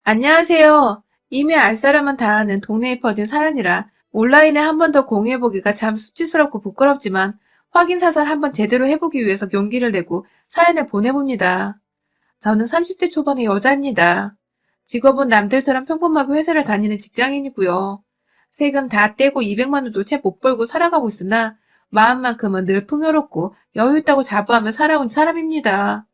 안녕하세요. 이미 알 사람은 다 아는 동네에 퍼진 사연이라 온라인에 한 번 더 공유해보기가 참 수치스럽고 부끄럽지만 확인 사살 한번 제대로 해보기 위해서 용기를 내고 사연을 보내봅니다. 저는 30대 초반의 여자입니다. 직업은 남들처럼 평범하게 회사를 다니는 직장인이고요. 세금 다 떼고 200만 원도 채 못 벌고 살아가고 있으나 마음만큼은 늘 풍요롭고 여유 있다고 자부하며 살아온 사람입니다.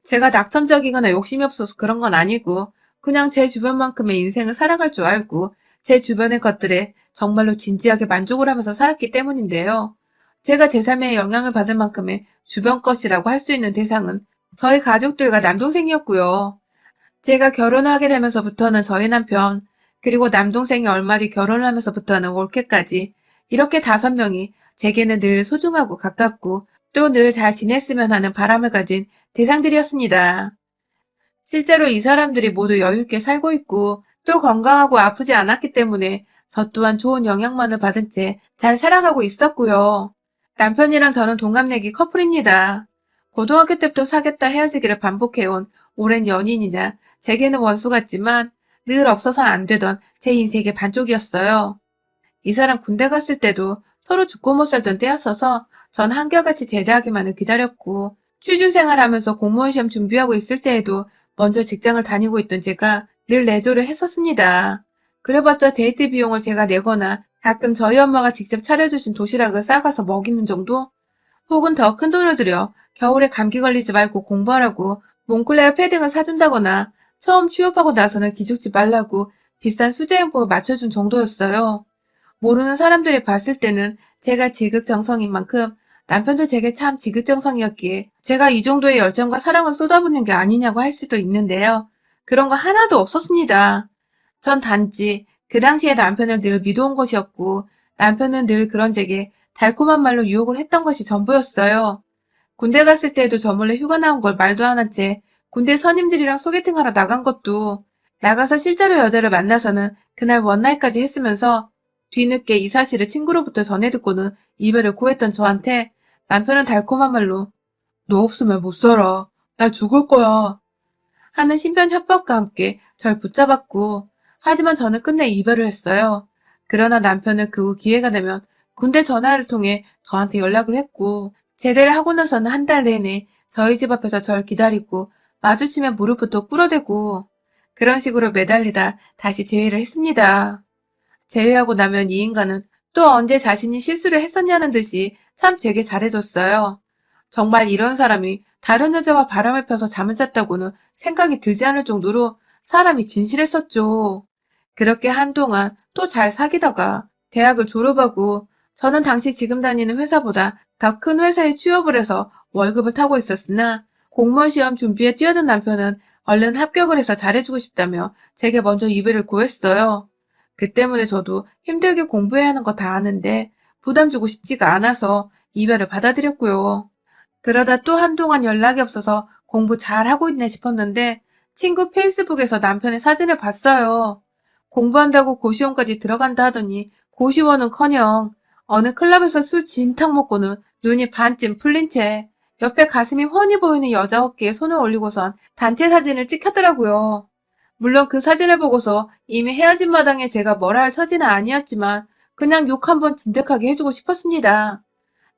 제가 낙천적이거나 욕심이 없어서 그런 건 아니고 그냥 제 주변만큼의 인생을 살아갈 줄 알고 제 주변의 것들에 정말로 진지하게 만족을 하면서 살았기 때문인데요. 제가 제3의 영향을 받을 만큼의 주변 것이라고 할 수 있는 대상은 저희 가족들과 남동생이었고요. 제가 결혼을 하게 되면서부터는 저희 남편, 그리고 남동생이 얼마 뒤 결혼을 하면서부터는 올케까지 이렇게 5명이 제게는 늘 소중하고 가깝고 또 늘 잘 지냈으면 하는 바람을 가진 대상들이었습니다. 실제로 이 사람들이 모두 여유있게 살고 있고 또 건강하고 아프지 않았기 때문에 저 또한 좋은 영향만을 받은 채 잘 살아가고 있었고요. 남편이랑 저는 동갑내기 커플입니다. 고등학교 때부터 사귀었다 헤어지기를 반복해온 오랜 연인이자 제게는 원수 같지만 늘 없어서는 안 되던 제 인생의 반쪽이었어요. 이 사람 군대 갔을 때도 서로 죽고 못 살던 때였어서 전 한결같이 제대하기만을 기다렸고 취준생활하면서 공무원 시험 준비하고 있을 때에도 먼저 직장을 다니고 있던 제가 늘 내조를 했었습니다. 그래봤자 데이트 비용을 제가 내거나 가끔 저희 엄마가 직접 차려주신 도시락을 싸가서 먹이는 정도? 혹은 더 큰 돈을 들여 겨울에 감기 걸리지 말고 공부하라고 몽클레어 패딩을 사준다거나 처음 취업하고 나서는 기죽지 말라고 비싼 수제행복을 맞춰준 정도였어요. 모르는 사람들이 봤을 때는 제가 지극정성인 만큼 남편도 제게 참 지극정성이었기에 제가 이 정도의 열정과 사랑을 쏟아붓는 게 아니냐고 할 수도 있는데요. 그런 거 하나도 없었습니다. 전 단지 그 당시에 남편을 늘 믿어온 것이었고 남편은 늘 그런 제게 달콤한 말로 유혹을 했던 것이 전부였어요. 군대 갔을 때에도 저 몰래 휴가 나온 걸 말도 안 한 채 군대 선임들이랑 소개팅하러 나간 것도 나가서 실제로 여자를 만나서는 그날 원나잇까지 했으면서 뒤늦게 이 사실을 친구로부터 전해 듣고는 이별을 고했던 저한테 남편은 달콤한 말로 너 없으면 못 살아. 나 죽을 거야. 하는 신변 협박과 함께 절 붙잡았고 하지만 저는 끝내 이별을 했어요. 그러나 남편은 그 후 기회가 되면 군대 전화를 통해 저한테 연락을 했고 제대를 하고 나서는 한 달 내내 저희 집 앞에서 절 기다리고 마주치면 무릎부터 꿇어대고 그런 식으로 매달리다 다시 재회를 했습니다. 제외하고 나면 이 인간은 또 언제 자신이 실수를 했었냐는 듯이 참 제게 잘해줬어요. 정말 이런 사람이 다른 여자와 바람을 펴서 잠을 잤다고는 생각이 들지 않을 정도로 사람이 진실했었죠. 그렇게 한동안 또 잘 사귀다가 대학을 졸업하고 저는 당시 지금 다니는 회사보다 더 큰 회사에 취업을 해서 월급을 타고 있었으나 공무원 시험 준비에 뛰어든 남편은 얼른 합격을 해서 잘해주고 싶다며 제게 먼저 이별을 고했어요. 그 때문에 저도 힘들게 공부해야 하는 거 다 아는데 부담 주고 싶지가 않아서 이별을 받아들였고요. 그러다 또 한동안 연락이 없어서 공부 잘하고 있네 싶었는데 친구 페이스북에서 남편의 사진을 봤어요. 공부한다고 고시원까지 들어간다 하더니 고시원은커녕 어느 클럽에서 술 진탕 먹고는 눈이 반쯤 풀린 채 옆에 가슴이 훤히 보이는 여자 어깨에 손을 올리고선 단체 사진을 찍혔더라고요. 물론 그 사진을 보고서 이미 헤어진 마당에 제가 뭐라 할 처지는 아니었지만 그냥 욕 한번 진득하게 해주고 싶었습니다.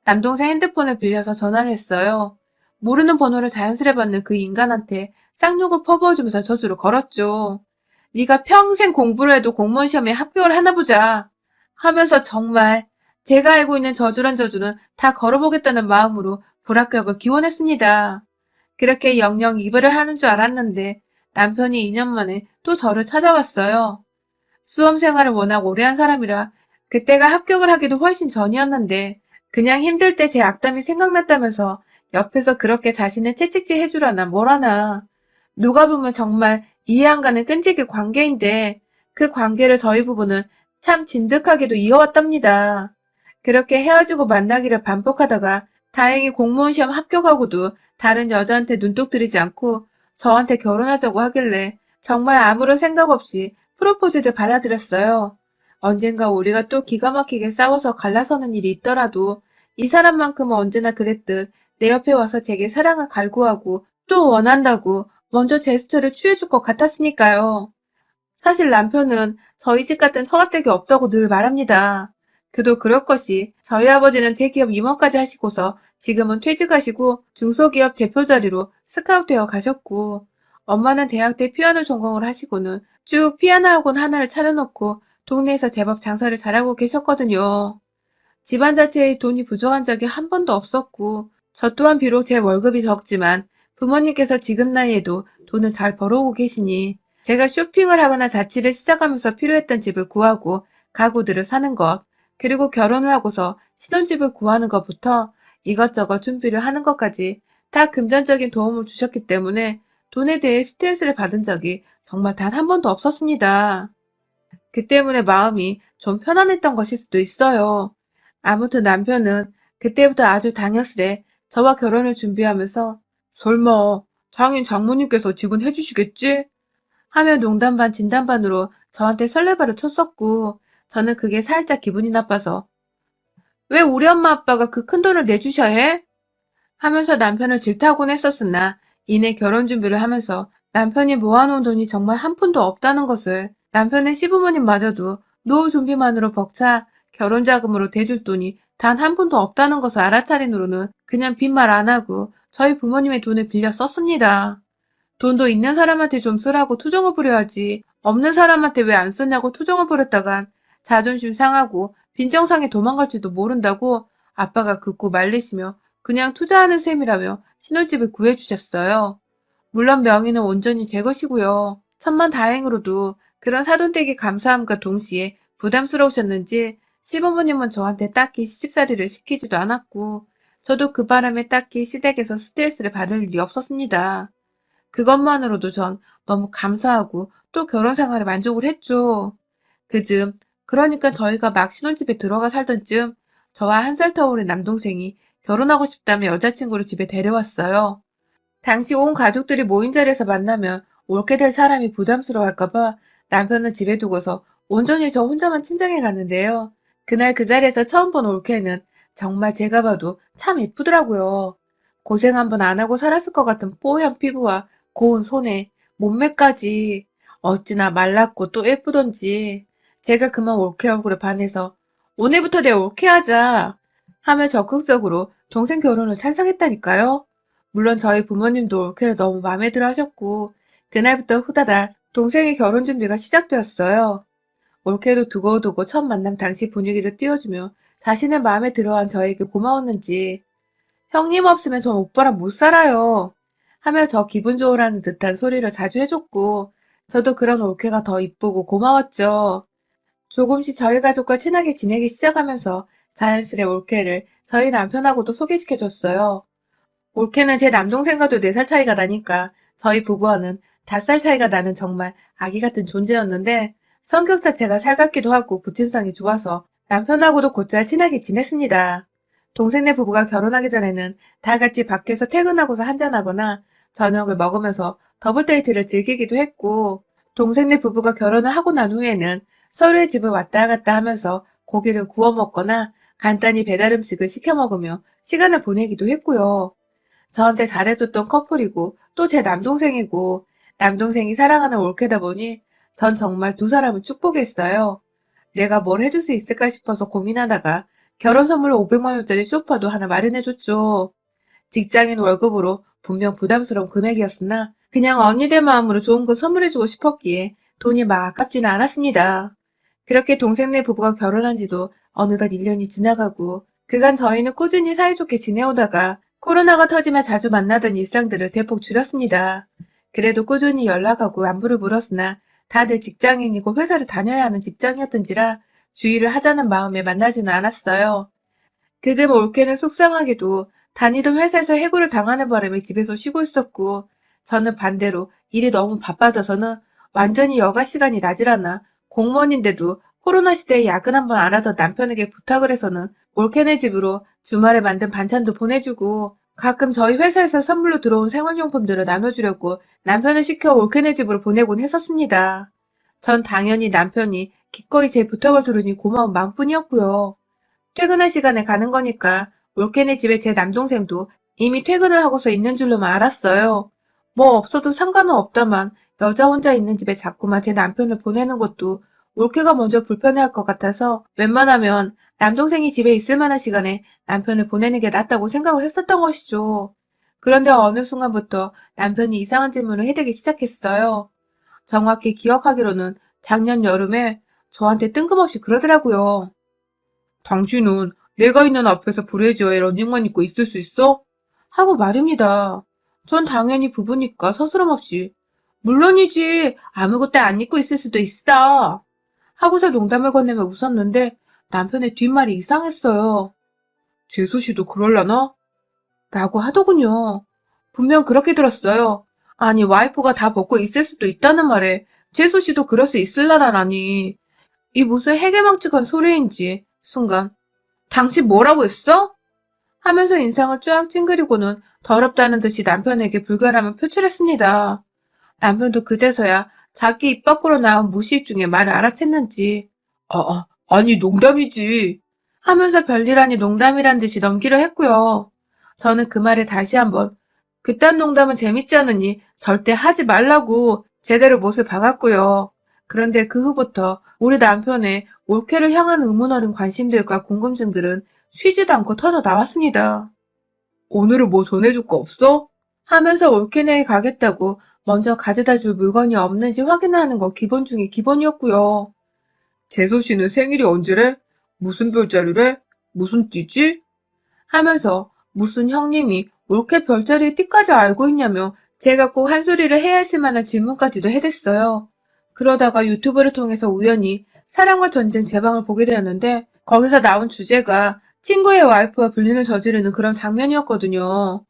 남동생 핸드폰을 빌려서 전화를 했어요. 모르는 번호를 자연스레 받는 그 인간한테 쌍욕을 퍼부어주면서 저주를 걸었죠. 네가 평생 공부를 해도 공무원 시험에 합격을 하나 보자. 하면서 정말 제가 알고 있는 저주란 저주는 다 걸어보겠다는 마음으로 불합격을 기원했습니다. 그렇게 영영 이별을 하는 줄 알았는데 남편이 2년 만에 또 저를 찾아왔어요. 수험 생활을 워낙 오래 한 사람이라 그때가 합격을 하기도 훨씬 전이었는데 그냥 힘들 때 제 악담이 생각났다면서 옆에서 그렇게 자신을 채찍질 해주라나 뭐라나. 누가 보면 정말 이해 안 가는 끈질긴 관계인데 그 관계를 저희 부부는 참 진득하게도 이어왔답니다. 그렇게 헤어지고 만나기를 반복하다가 다행히 공무원 시험 합격하고도 다른 여자한테 눈독 들이지 않고 저한테 결혼하자고 하길래 정말 아무런 생각 없이 프로포즈를 받아들였어요. 언젠가 우리가 또 기가 막히게 싸워서 갈라서는 일이 있더라도 이 사람만큼은 언제나 그랬듯 내 옆에 와서 제게 사랑을 갈구하고 또 원한다고 먼저 제스처를 취해줄 것 같았으니까요. 사실 남편은 저희 집 같은 처가댁이 없다고 늘 말합니다. 그도 그럴 것이 저희 아버지는 대기업 임원까지 하시고서 지금은 퇴직하시고 중소기업 대표 자리로 스카우트되어 가셨고, 엄마는 대학 때 피아노 전공을 하시고는 쭉 피아노 학원 하나를 차려놓고 동네에서 제법 장사를 잘하고 계셨거든요. 집안 자체에 돈이 부족한 적이 한 번도 없었고, 저 또한 비록 제 월급이 적지만 부모님께서 지금 나이에도 돈을 잘 벌어오고 계시니 제가 쇼핑을 하거나 자취를 시작하면서 필요했던 집을 구하고 가구들을 사는 것, 그리고 결혼을 하고서 신혼집을 구하는 것부터 이것저것 준비를 하는 것까지 다 금전적인 도움을 주셨기 때문에 돈에 대해 스트레스를 받은 적이 정말 단 한 번도 없었습니다. 그 때문에 마음이 좀 편안했던 것일 수도 있어요. 아무튼 남편은 그때부터 아주 당연스레 저와 결혼을 준비하면서 설마 장인 장모님께서 지분해 주시겠지? 하며 농담 반 진담 반으로 저한테 설레발을 쳤었고, 저는 그게 살짝 기분이 나빠서 왜 우리 엄마 아빠가 그 큰 돈을 내주셔야 해? 하면서 남편을 질타하곤 했었으나 이내 결혼 준비를 하면서 남편이 모아놓은 돈이 정말 한 푼도 없다는 것을, 남편의 시부모님마저도 노후 준비만으로 벅차 결혼 자금으로 대줄 돈이 단 한 푼도 없다는 것을 알아차린 후로는 그냥 빈말 안 하고 저희 부모님의 돈을 빌려 썼습니다. 돈도 있는 사람한테 좀 쓰라고 투정을 부려야지 없는 사람한테 왜 안 쓰냐고 투정을 부렸다간 자존심 상하고 빈정상에 도망갈지도 모른다고 아빠가 극구 말리시며 그냥 투자하는 셈이라며 신혼집을 구해주셨어요. 물론 명의는 온전히 제 것이고요. 천만다행으로도 그런 사돈댁의 감사함과 동시에 부담스러우셨는지 시부모님은 저한테 딱히 시집살이를 시키지도 않았고, 저도 그 바람에 딱히 시댁에서 스트레스를 받을 일이 없었습니다. 그것만으로도 전 너무 감사하고 또 결혼 생활에 만족을 했죠. 그즈음, 그러니까 저희가 막 신혼집에 들어가 살던 쯤 저와 한 살 터울의 남동생이 결혼하고 싶다며 여자친구를 집에 데려왔어요. 당시 온 가족들이 모인 자리에서 만나면 옳게 될 사람이 부담스러워할까봐 남편은 집에 두고서 온전히 저 혼자만 친정에 갔는데요. 그날 그 자리에서 처음 본 올케는 정말 제가 봐도 참 예쁘더라고요. 고생 한번 안 하고 살았을 것 같은 뽀얀 피부와 고운 손에 몸매까지 어찌나 말랐고 또 예쁘던지 제가 그만 올케 얼굴에 반해서 오늘부터 내 올케 하자 하며 적극적으로 동생 결혼을 찬성했다니까요. 물론 저희 부모님도 올케를 너무 마음에 들어 하셨고, 그날부터 후다닥 동생의 결혼 준비가 시작되었어요. 올케도 두고두고 첫 만남 당시 분위기를 띄워주며 자신의 마음에 들어한 저에게 고마웠는지, 형님 없으면 전 오빠랑 못 살아요 하며 저 기분 좋으라는 듯한 소리를 자주 해줬고, 저도 그런 올케가 더 이쁘고 고마웠죠. 조금씩 저희 가족과 친하게 지내기 시작하면서 자연스레 올케를 저희 남편하고도 소개시켜줬어요. 올케는 제 남동생과도 4살 차이가 나니까 저희 부부와는 5살 차이가 나는 정말 아기 같은 존재였는데, 성격 자체가 살갑기도 하고 부침성이 좋아서 남편하고도 곧잘 친하게 지냈습니다. 동생네 부부가 결혼하기 전에는 다 같이 밖에서 퇴근하고서 한잔하거나 저녁을 먹으면서 더블 데이트를 즐기기도 했고, 동생네 부부가 결혼을 하고 난 후에는 서로의 집을 왔다 갔다 하면서 고기를 구워 먹거나 간단히 배달 음식을 시켜 먹으며 시간을 보내기도 했고요. 저한테 잘해줬던 커플이고 또 제 남동생이고, 남동생이 사랑하는 올케다 보니 전 정말 두 사람을 축복했어요. 내가 뭘 해줄 수 있을까 싶어서 고민하다가 결혼 선물로 500만 원짜리 소파도 하나 마련해줬죠. 직장인 월급으로 분명 부담스러운 금액이었으나 그냥 언니들 마음으로 좋은 거 선물해주고 싶었기에 돈이 막 아깝지는 않았습니다. 그렇게 동생네 부부가 결혼한 지도 어느덧 1년이 지나가고, 그간 저희는 꾸준히 사이좋게 지내오다가 코로나가 터지며 자주 만나던 일상들을 대폭 줄였습니다. 그래도 꾸준히 연락하고 안부를 물었으나 다들 직장인이고 회사를 다녀야 하는 직장이었던지라 주의를 하자는 마음에 만나지는 않았어요. 그즈음 올케는 속상하게도 다니던 회사에서 해고를 당하는 바람에 집에서 쉬고 있었고, 저는 반대로 일이 너무 바빠져서는 완전히 여가 시간이 나질 않아 공무원인데도 코로나 시대에 야근 한번 안 하던 남편에게 부탁을 해서는 올케네 집으로 주말에 만든 반찬도 보내주고, 가끔 저희 회사에서 선물로 들어온 생활용품들을 나눠주려고 남편을 시켜 올케네 집으로 보내곤 했었습니다. 전 당연히 남편이 기꺼이 제 부탁을 들으니 고마운 마음뿐이었고요. 퇴근할 시간에 가는 거니까 올케네 집에 제 남동생도 이미 퇴근을 하고서 있는 줄로만 알았어요. 뭐 없어도 상관은 없다만 여자 혼자 있는 집에 자꾸만 제 남편을 보내는 것도 올케가 먼저 불편해할 것 같아서 웬만하면 남동생이 집에 있을 만한 시간에 남편을 보내는 게 낫다고 생각을 했었던 것이죠. 그런데 어느 순간부터 남편이 이상한 질문을 해대기 시작했어요. 정확히 기억하기로는 작년 여름에 저한테 뜬금없이 그러더라고요. 당신은 내가 있는 앞에서 브래지어에 러닝만 입고 있을 수 있어? 하고 말입니다. 전 당연히 부부니까 서스럼 없이 물론이지 아무것도 안 입고 있을 수도 있어. 하고서 농담을 건네며 웃었는데 남편의 뒷말이 이상했어요. 재수 씨도 그럴라나? 라고 하더군요. 분명 그렇게 들었어요. 아니 와이프가 다 벗고 있을 수도 있다는 말에 재수 씨도 그럴 수 있을라라니. 이 무슨 해괴망측한 소리인지 순간 당신 뭐라고 했어? 하면서 인상을 쫙 찡그리고는 더럽다는 듯이 남편에게 불결함을 표출했습니다. 남편도 그제서야 자기 입 밖으로 나온 무시입 중에 말을 알아챘는지 아니 농담이지 하면서 별일 아니 농담이란 듯이 넘기려 했고요. 저는 그 말에 다시 한번 그딴 농담은 재밌지 않으니 절대 하지 말라고 제대로 못을 박았고요. 그런데 그 후부터 우리 남편의 올케를 향한 의문 어린 관심들과 궁금증들은 쉬지도 않고 터져 나왔습니다. 오늘은 뭐 전해줄 거 없어? 하면서 올케네에 가겠다고 먼저 가져다 줄 물건이 없는지 확인하는 거 기본 중에 기본이었고요. 재수 씨는 생일이 언제래? 무슨 별자리래? 무슨 띠지? 하면서 무슨 형님이 올케 별자리의 띠까지 알고 있냐며 제가 꼭 한 소리를 해야 했을 만한 질문까지도 해댔어요. 그러다가 유튜브를 통해서 우연히 사랑과 전쟁 제방을 보게 되었는데 거기서 나온 주제가 친구의 와이프와 불륜을 저지르는 그런 장면이었거든요.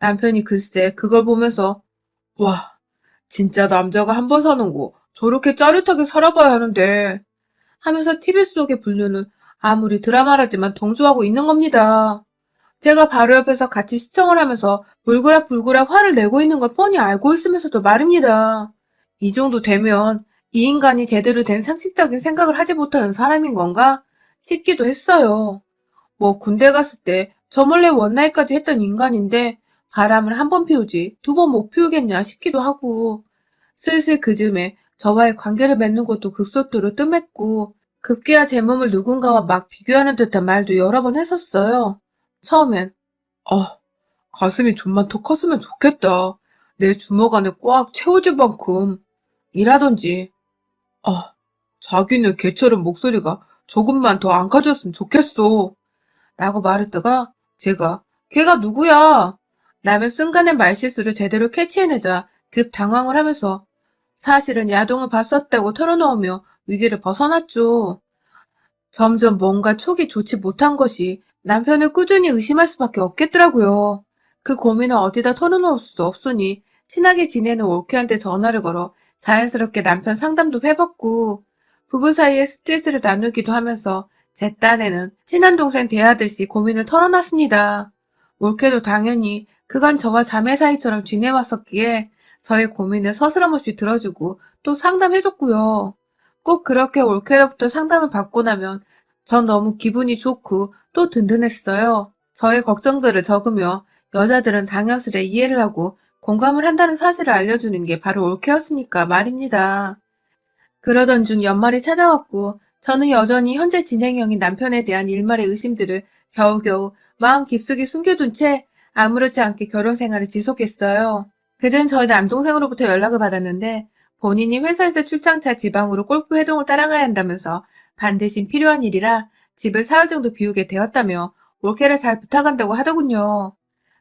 남편이 글쎄 그걸 보면서 와 진짜 남자가 한 번 사는 거 저렇게 짜릿하게 살아봐야 하는데 하면서 TV 속의 불륜은 아무리 드라마라지만 동조하고 있는 겁니다. 제가 바로 옆에서 같이 시청을 하면서 불그락불그락 화를 내고 있는 걸 뻔히 알고 있으면서도 말입니다. 이 정도 되면 이 인간이 제대로 된 상식적인 생각을 하지 못하는 사람인 건가 싶기도 했어요. 뭐 군대 갔을 때 저 몰래 원나잇까지 했던 인간인데 바람을 한 번 피우지 두 번 못 피우겠냐 싶기도 하고 슬슬 그쯤에 저와의 관계를 맺는 것도 극소토로 뜸했고 급기야 제 몸을 누군가와 막 비교하는 듯한 말도 여러 번 했었어요. 처음엔 가슴이 좀만 더 컸으면 좋겠다. 내 주먹 안에 꽉 채워질 만큼 이라던지 자기는 개처럼 목소리가 조금만 더 안 커졌으면 좋겠어. 라고 말했다가 제가 걔가 누구야? 라며 순간의 말실수를 제대로 캐치해내자 급 당황을 하면서 사실은 야동을 봤었다고 털어놓으며 위기를 벗어났죠. 점점 뭔가 촉이 좋지 못한 것이 남편을 꾸준히 의심할 수밖에 없겠더라고요. 그 고민을 어디다 털어놓을 수도 없으니 친하게 지내는 올케한테 전화를 걸어 자연스럽게 남편 상담도 해봤고 부부 사이에 스트레스를 나누기도 하면서 제 딴에는 친한 동생 대하듯이 고민을 털어놨습니다. 올케도 당연히 그간 저와 자매 사이처럼 지내왔었기에 저의 고민을 서스럼없이 들어주고 또 상담해줬고요. 꼭 그렇게 올케로부터 상담을 받고 나면 전 너무 기분이 좋고 또 든든했어요. 저의 걱정들을 적으며 여자들은 당연스레 이해를 하고 공감을 한다는 사실을 알려주는 게 바로 올케였으니까 말입니다. 그러던 중 연말이 찾아왔고 저는 여전히 현재 진행형인 남편에 대한 일말의 의심들을 겨우겨우 마음 깊숙이 숨겨둔 채 아무렇지 않게 결혼 생활을 지속했어요. 그전 저희 남동생으로부터 연락을 받았는데 본인이 회사에서 출장차 지방으로 골프 회동을 따라가야 한다면서 반드시 필요한 일이라 집을 사흘 정도 비우게 되었다며 올케를 잘 부탁한다고 하더군요.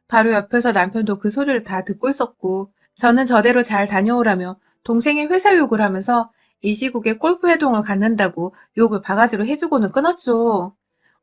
바로 옆에서 남편도 그 소리를 다 듣고 있었고 저는 저대로 잘 다녀오라며 동생의 회사 욕을 하면서 이 시국에 골프 회동을 갖는다고 욕을 바가지로 해주고는 끊었죠.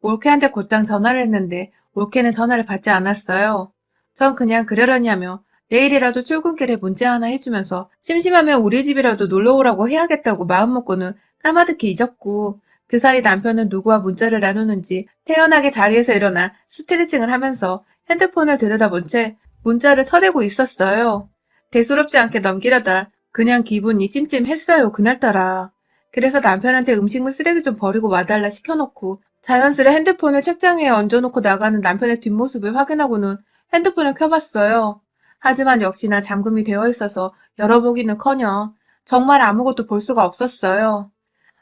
올케한테 곧장 전화를 했는데 올케는 전화를 받지 않았어요. 전 그냥 그러려니 하며 내일이라도 출근길에 문자 하나 해주면서 심심하면 우리 집이라도 놀러오라고 해야겠다고 마음먹고는 까마득히 잊었고 그 사이 남편은 누구와 문자를 나누는지 태연하게 자리에서 일어나 스트레칭을 하면서 핸드폰을 들여다본 채 문자를 쳐대고 있었어요. 대수롭지 않게 넘기려다 그냥 기분이 찜찜했어요 그날따라. 그래서 남편한테 음식물 쓰레기 좀 버리고 와달라 시켜놓고 자연스레 핸드폰을 책장 위에 얹어놓고 나가는 남편의 뒷모습을 확인하고는 핸드폰을 켜봤어요. 하지만 역시나 잠금이 되어 있어서 열어보기는커녕 정말 아무것도 볼 수가 없었어요.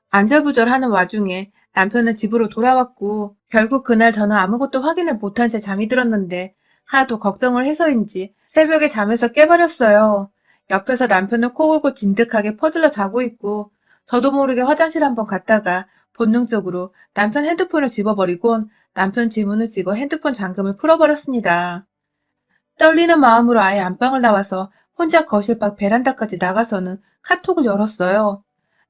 안절부절하는 와중에 남편은 집으로 돌아왔고 결국 그날 저는 아무것도 확인을 못한 채 잠이 들었는데 하도 걱정을 해서인지 새벽에 잠에서 깨버렸어요. 옆에서 남편은 코 골고 진득하게 퍼들러 자고 있고 저도 모르게 화장실 한번 갔다가 본능적으로 남편 핸드폰을 집어버리곤 남편 지문을 찍어 핸드폰 잠금을 풀어버렸습니다. 떨리는 마음으로 아예 안방을 나와서 혼자 거실 밖 베란다까지 나가서는 카톡을 열었어요.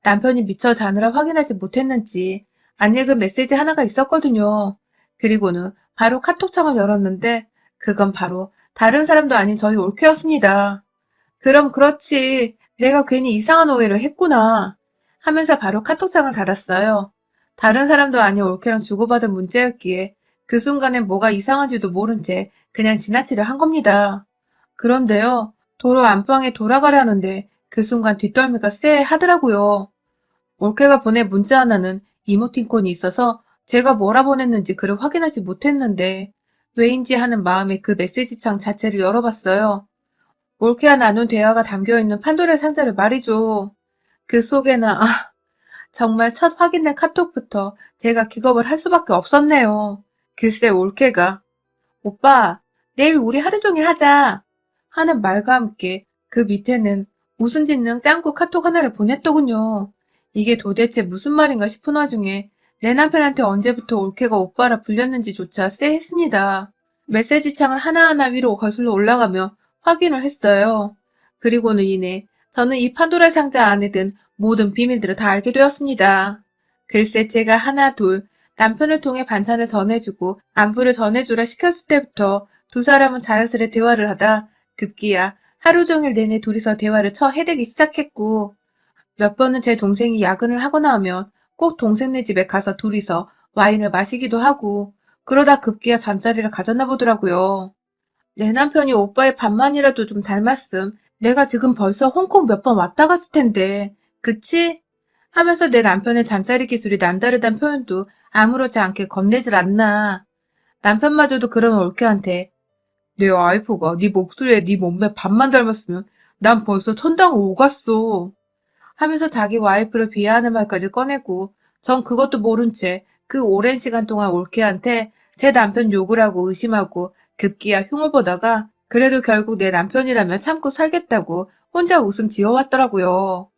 남편이 미처 자느라 확인하지 못했는지 안 읽은 메시지 하나가 있었거든요. 그리고는 바로 카톡창을 열었는데 그건 바로 다른 사람도 아닌 저희 올케였습니다. 그럼 그렇지. 내가 괜히 이상한 오해를 했구나. 하면서 바로 카톡창을 닫았어요. 다른 사람도 아닌 올케랑 주고받은 문제였기에 그 순간엔 뭐가 이상한지도 모른 채 그냥 지나치려 한 겁니다. 그런데요. 도로 안방에 돌아가려는데 그 순간 뒷덜미가 쎄하더라고요. 올케가 보낸 문자 하나는 이모티콘이 있어서 제가 뭐라 보냈는지 글을 확인하지 못했는데 왜인지 하는 마음에 그 메시지창 자체를 열어봤어요. 올케와 나눈 대화가 담겨있는 판도라의 상자를 말이죠. 그 속에는 정말 첫 확인된 카톡부터 제가 기겁을 할 수밖에 없었네요. 글쎄 올케가 오빠 내일 우리 하루 종일 하자 하는 말과 함께 그 밑에는 웃음 짓는 짱구 카톡 하나를 보냈더군요. 이게 도대체 무슨 말인가 싶은 와중에 내 남편한테 언제부터 올케가 오빠라 불렸는지조차 쎄했습니다. 메시지 창을 하나하나 위로 거슬러 올라가며 확인을 했어요. 그리고는 이내 저는 이 판도라 상자 안에 든 모든 비밀들을 다 알게 되었습니다. 글쎄 제가 하나 둘 남편을 통해 반찬을 전해주고 안부를 전해주라 시켰을 때부터 두 사람은 자연스레 대화를 하다 급기야 하루 종일 내내 둘이서 대화를 해대기 시작했고 몇 번은 제 동생이 야근을 하거나 하면 꼭 동생네 집에 가서 둘이서 와인을 마시기도 하고 그러다 급기야 잠자리를 가졌나 보더라고요. 내 남편이 오빠의 반만이라도 좀 닮았음. 내가 지금 벌써 홍콩 몇 번 왔다 갔을 텐데. 그치? 하면서 내 남편의 잠자리 기술이 남다르단 표현도 아무렇지 않게 건네질 않나. 남편마저도 그런 올케한테 내 와이프가 네 목소리에 네 몸매 반만 닮았으면 난 벌써 천당을 오갔어. 하면서 자기 와이프를 비하하는 말까지 꺼내고 전 그것도 모른 채 그 오랜 시간 동안 올케한테 제 남편 욕을 하고 의심하고 급기야 흉을 보다가 그래도 결국 내 남편이라면 참고 살겠다고 혼자 웃음 지어왔더라고요.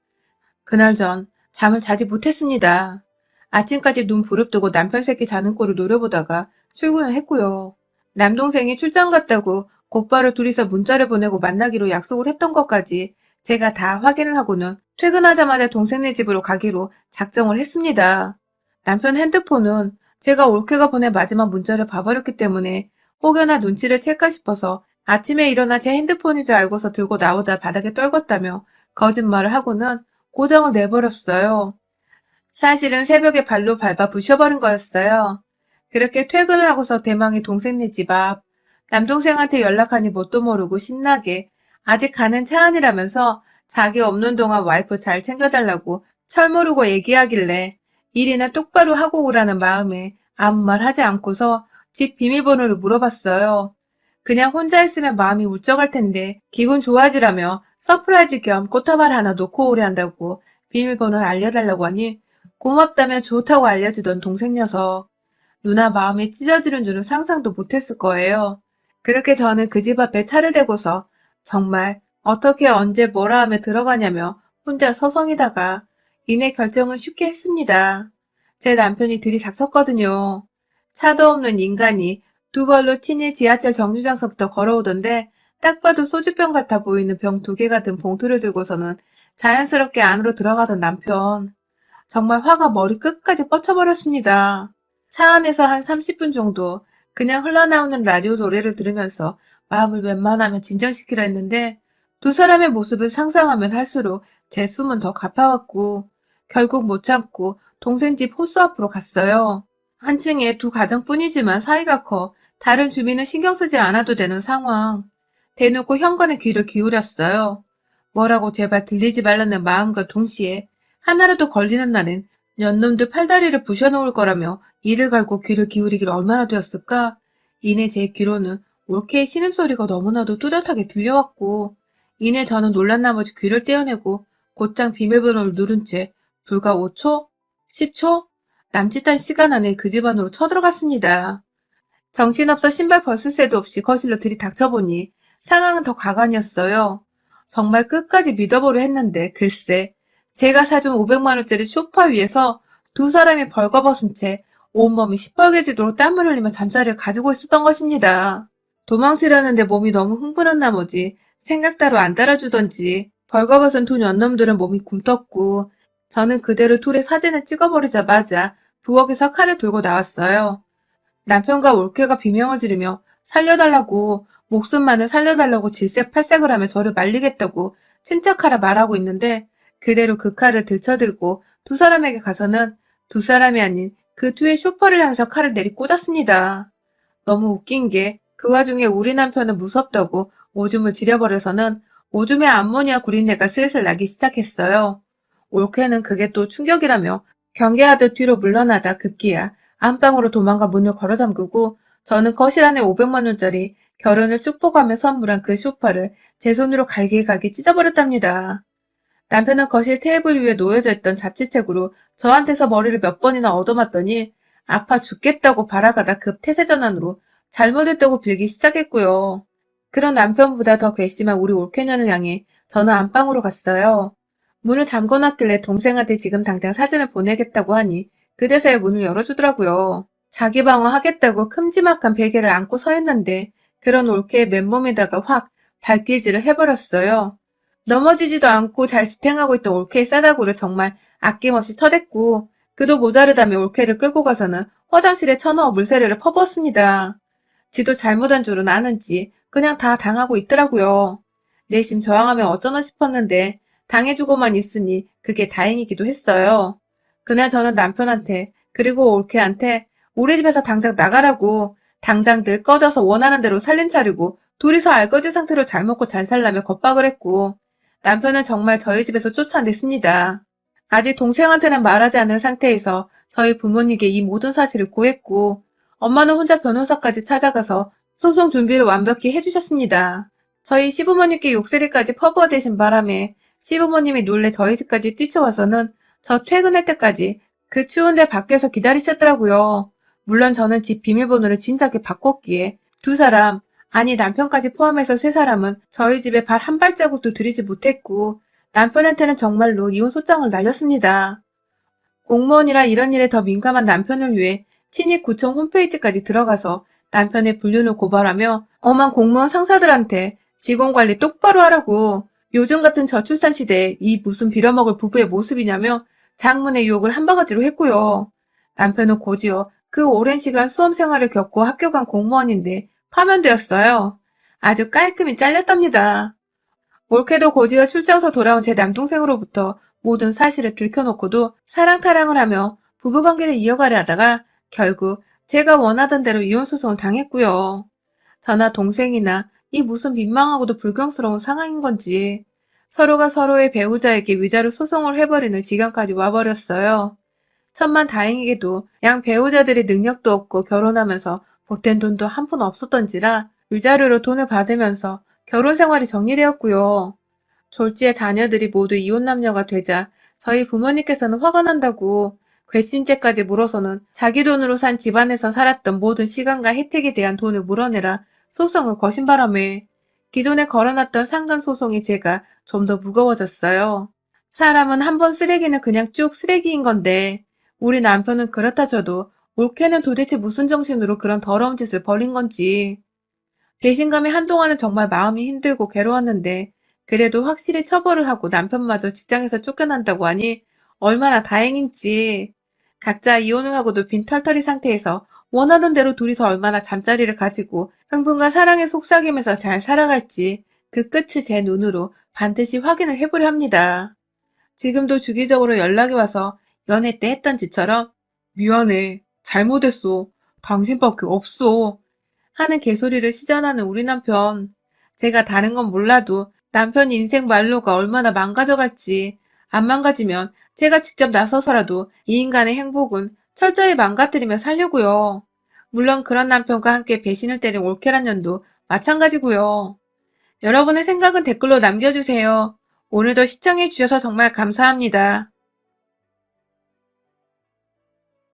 그날 전 잠을 자지 못했습니다. 아침까지 눈 부릅뜨고 남편 새끼 자는 꼴을 노려보다가 출근을 했고요. 남동생이 출장 갔다고 곧바로 둘이서 문자를 보내고 만나기로 약속을 했던 것까지 제가 다 확인을 하고는 퇴근하자마자 동생네 집으로 가기로 작정을 했습니다. 남편 핸드폰은 제가 올케가 보낸 마지막 문자를 봐버렸기 때문에 혹여나 눈치를 챌까 싶어서 아침에 일어나 제 핸드폰인 줄 알고서 들고 나오다 바닥에 떨궜다며 거짓말을 하고는 고장을 내버렸어요. 사실은 새벽에 발로 밟아 부셔버린 거였어요. 그렇게 퇴근을 하고서 대망의 동생네 집 앞. 남동생한테 연락하니 뭣도 모르고 신나게 아직 가는 차 안이라면서 자기 없는 동안 와이프 잘 챙겨달라고 철모르고 얘기하길래 일이나 똑바로 하고 오라는 마음에 아무 말 하지 않고서 집 비밀번호를 물어봤어요. 그냥 혼자 있으면 마음이 울적할 텐데 기분 좋아지라며 서프라이즈 겸 꽃다발 하나 놓고 오래 한다고 비밀번호를 알려달라고 하니 고맙다며 좋다고 알려주던 동생 녀석. 누나 마음이 찢어지는 줄은 상상도 못했을 거예요. 그렇게 저는 그 집 앞에 차를 대고서 정말 어떻게 언제 뭐라 하며 들어가냐며 혼자 서성이다가 이내 결정을 쉽게 했습니다. 제 남편이 들이닥쳤거든요. 차도 없는 인간이 두 발로 친히 지하철 정류장서부터 걸어오던데 딱 봐도 소주병 같아 보이는 병 2개가 든 봉투를 들고서는 자연스럽게 안으로 들어가던 남편. 정말 화가 머리 끝까지 뻗쳐버렸습니다. 차 안에서 한 30분 정도 그냥 흘러나오는 라디오 노래를 들으면서 마음을 웬만하면 진정시키려 했는데 두 사람의 모습을 상상하면 할수록 제 숨은 더 가파왔고 결국 못 참고 동생 집 호수 앞으로 갔어요. 한 층에 두 가정뿐이지만 사이가 커 다른 주민은 신경 쓰지 않아도 되는 상황. 대놓고 현관에 귀를 기울였어요. 뭐라고 제발 들리지 말라는 마음과 동시에 하나라도 걸리는 날엔 년놈들 팔다리를 부셔놓을 거라며 이를 갈고 귀를 기울이길 얼마나 되었을까? 이내 제 귀로는 올케의 신음소리가 너무나도 뚜렷하게 들려왔고, 이내 저는 놀란 나머지 귀를 떼어내고 곧장 비밀번호를 누른 채 불과 5초? 10초? 남짓한 시간 안에 그 집 안으로 쳐들어갔습니다. 정신없어 신발 벗을 새도 없이 거실로 들이닥쳐보니 상황은 더 가관이었어요. 정말 끝까지 믿어보려 했는데 글쎄, 제가 사준 500만원짜리 소파 위에서 두 사람이 벌거벗은 채 온몸이 시뻘개지도록 땀을 흘리며 잠자리를 가지고 있었던 것입니다. 도망치려는데 몸이 너무 흥분한 나머지 생각 따로 안 따라주던지 벌거벗은 두 년놈들은 몸이 굼떴고, 저는 그대로 둘의 사진을 찍어버리자마자 부엌에서 칼을 들고 나왔어요. 남편과 올케가 비명을 지르며 살려달라고, 목숨만을 살려달라고 질색팔색을 하며 저를 말리겠다고 침착하라 말하고 있는데, 그대로 그 칼을 들쳐들고 두 사람에게 가서는 두 사람이 아닌 그 뒤에 쇼퍼를 향해서 칼을 내리꽂았습니다. 너무 웃긴 게 그 와중에 우리 남편은 무섭다고 오줌을 지려버려서는 오줌에 암모니아 구린내가 슬슬 나기 시작했어요. 올케는 그게 또 충격이라며 경계하듯 뒤로 물러나다 급기야 안방으로 도망가 문을 걸어 잠그고, 저는 거실 안에 500만원짜리 결혼을 축복하며 선물한 그 소파를 제 손으로 갈기갈기 찢어버렸답니다. 남편은 거실 테이블 위에 놓여져 있던 잡지책으로 저한테서 머리를 몇 번이나 얻어맞더니 아파 죽겠다고 발악하다 급 태세전환으로 잘못했다고 빌기 시작했고요. 그런 남편보다 더 괘씸한 우리 올케년을 향해 저는 안방으로 갔어요. 문을 잠궈놨길래 동생한테 지금 당장 사진을 보내겠다고 하니 그제서야 문을 열어주더라고요. 자기 방어하겠다고 큼지막한 베개를 안고 서 있는데 그런 올케의 맨몸에다가 확 발길질을 해버렸어요. 넘어지지도 않고 잘 지탱하고 있던 올케의 싸다구를 정말 아낌없이 쳐댔고, 그도 모자르다며 올케를 끌고 가서는 화장실에 쳐넣어 물세례를 퍼부었습니다. 지도 잘못한 줄은 아는지 그냥 다 당하고 있더라고요. 내심 저항하면 어쩌나 싶었는데 당해주고만 있으니 그게 다행이기도 했어요. 그날 저는 남편한테 그리고 올케한테 우리 집에서 당장 나가라고, 당장들 꺼져서 원하는 대로 살림 차리고 둘이서 알거지 상태로 잘 먹고 잘 살라며 겁박을 했고, 남편은 정말 저희 집에서 쫓아냈습니다. 아직 동생한테는 말하지 않은 상태에서 저희 부모님께 이 모든 사실을 고했고, 엄마는 혼자 변호사까지 찾아가서 소송 준비를 완벽히 해주셨습니다. 저희 시부모님께 욕설이까지 퍼부어대신 바람에 시부모님이 놀래 저희 집까지 뛰쳐와서는 저 퇴근할 때까지 그 추운데 밖에서 기다리셨더라고요. 물론 저는 집 비밀번호를 진작에 바꿨기에 두 사람, 아니 남편까지 포함해서 세 사람은 저희 집에 발 한 발자국도 들이지 못했고, 남편한테는 정말로 이혼 소장을 날렸습니다. 공무원이라 이런 일에 더 민감한 남편을 위해 친입구청 홈페이지까지 들어가서 남편의 불륜을 고발하며 엄한 공무원 상사들한테 직원 관리 똑바로 하라고, 요즘 같은 저출산 시대에 이 무슨 빌어먹을 부부의 모습이냐며 장문의 유혹을 한 바가지로 했고요. 남편은 곧이어 그 오랜 시간 수험 생활을 겪고 합격한 공무원인데 파면되었어요. 아주 깔끔히 잘렸답니다. 올케도 곧이어 출장서 돌아온 제 남동생으로부터 모든 사실을 들켜놓고도 사랑타랑을 하며 부부관계를 이어가려 하다가 결국 제가 원하던 대로 이혼소송을 당했고요. 저나 동생이나 이 무슨 민망하고도 불경스러운 상황인 건지 서로가 서로의 배우자에게 위자료 소송을 해버리는 지경까지 와버렸어요. 천만다행히게도 양 배우자들이 능력도 없고 결혼하면서 보탠 돈도 한 푼 없었던지라 위자료로 돈을 받으면서 결혼 생활이 정리되었고요. 졸지에 자녀들이 모두 이혼 남녀가 되자 저희 부모님께서는 화가 난다고 괘씸죄까지 물어서는 자기 돈으로 산 집안에서 살았던 모든 시간과 혜택에 대한 돈을 물어내라 소송을 거신 바람에 기존에 걸어놨던 상간소송의 죄가 좀 더 무거워졌어요. 사람은 한 번 쓰레기는 그냥 쭉 쓰레기인 건데 우리 남편은 그렇다 쳐도 올케는 도대체 무슨 정신으로 그런 더러운 짓을 벌인 건지. 배신감에 한동안은 정말 마음이 힘들고 괴로웠는데 그래도 확실히 처벌을 하고 남편마저 직장에서 쫓겨난다고 하니 얼마나 다행인지. 각자 이혼을 하고도 빈털터리 상태에서 원하던 대로 둘이서 얼마나 잠자리를 가지고 흥분과 사랑에 속삭이면서 잘 살아갈지 그 끝을 제 눈으로 반드시 확인을 해보려 합니다. 지금도 주기적으로 연락이 와서 연애 때 했던 짓처럼 미안해, 잘못했어, 당신밖에 없어 하는 개소리를 시전하는 우리 남편. 제가 다른 건 몰라도 남편 인생 말로가 얼마나 망가져갈지, 안 망가지면 제가 직접 나서서라도 이 인간의 행복은 철저히 망가뜨리며 살려고요. 물론 그런 남편과 함께 배신을 때린 올케란 년도 마찬가지고요. 여러분의 생각은 댓글로 남겨주세요. 오늘도 시청해주셔서 정말 감사합니다.